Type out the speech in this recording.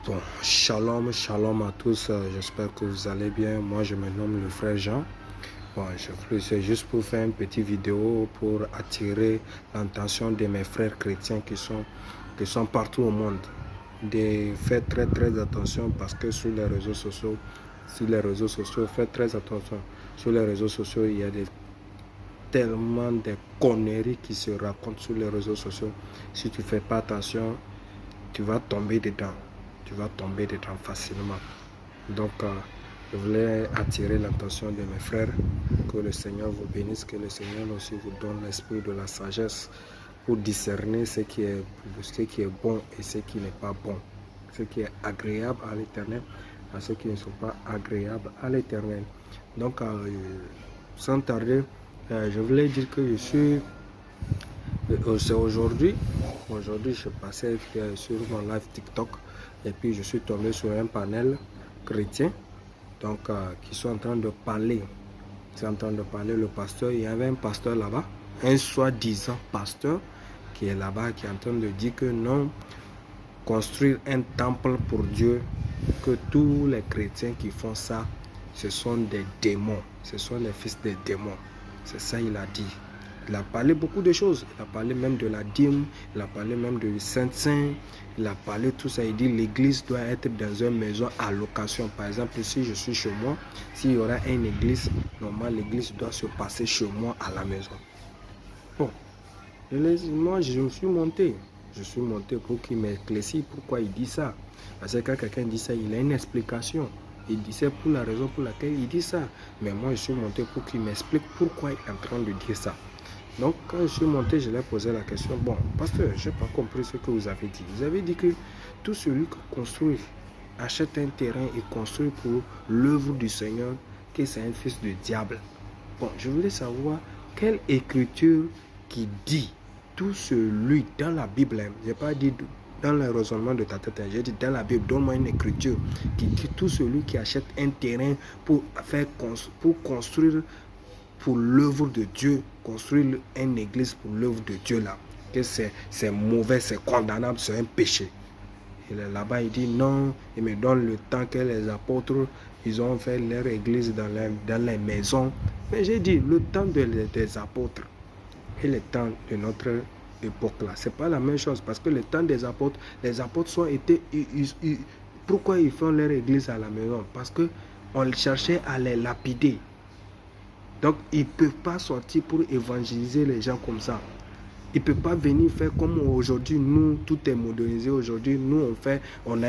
Bon, shalom, shalom à tous. J'espère que vous allez bien. Moi, je me nomme le frère Jean. Bon, c'est juste pour faire une petite vidéo pour attirer l'attention de mes frères chrétiens qui sont partout au monde. De faire très attention parce que sur les réseaux sociaux, faites très attention. Sur les réseaux sociaux, il y a tellement de conneries qui se racontent sur les réseaux sociaux. Si tu ne fais pas attention, tu vas tomber dedans. Tu vas tomber dedans facilement. Donc, je voulais attirer l'attention de mes frères. Que le Seigneur vous bénisse, que le Seigneur aussi vous donne l'esprit de la sagesse pour discerner ce qui est bon et ce qui n'est pas bon. Ce qui est agréable à l'Éternel et ce qui ne sont pas agréables à l'Éternel. Donc, sans tarder, je voulais dire que je suis... C'est aujourd'hui, je passais sur mon live TikTok et puis je suis tombé sur un panel chrétien donc qui sont en train de parler. Le pasteur, il y avait un pasteur là-bas, un soi-disant pasteur qui est là-bas, qui est en train de dire que non, construire un temple pour Dieu, que tous les chrétiens qui font ça, ce sont des démons, ce sont les fils des démons. C'est ça il a dit. Il a parlé beaucoup de choses. Il a parlé même de la dîme. Il a parlé même de Saint-Saint. Il a parlé tout ça. Il dit l'église doit être dans une maison à location. Par exemple, si je suis chez moi, s'il y aura une église, normalement l'église doit se passer chez moi à la maison. Bon, moi je suis monté. Je suis monté pour qu'il m'éclaircisse pourquoi il dit ça. Parce que quand quelqu'un dit ça, il a une explication. Il dit c'est pour la raison pour laquelle il dit ça. Mais moi je suis monté pour qu'il m'explique pourquoi il est en train de dire ça. Donc, quand je suis monté, je lui ai posé la question. Bon, pasteur, je n'ai pas compris ce que vous avez dit. Vous avez dit que tout celui qui construit, achète un terrain et construit pour l'œuvre du Seigneur, que c'est un fils du diable. Bon, je voulais savoir quelle écriture qui dit tout celui dans la Bible. Je n'ai pas dit dans le raisonnement de ta tête. J'ai dit dans la Bible, donne-moi une écriture qui dit tout celui qui achète un terrain pour construire pour l'œuvre de Dieu, construire une église pour l'œuvre de Dieu là, que c'est mauvais, c'est condamnable, c'est un péché. Et là-bas il dit non, il me donne le temps que les apôtres, ils ont fait leur église dans les maisons. Mais j'ai dit, le temps des apôtres et le temps de notre époque là, c'est pas la même chose, parce que le temps des apôtres, les apôtres sont été, pourquoi ils font leur église à la maison? Parce que on cherchait à les lapider. Donc, ils ne peuvent pas sortir pour évangéliser les gens comme ça. Ils ne peuvent pas venir faire comme aujourd'hui. Nous, tout est modernisé. Aujourd'hui, nous, on a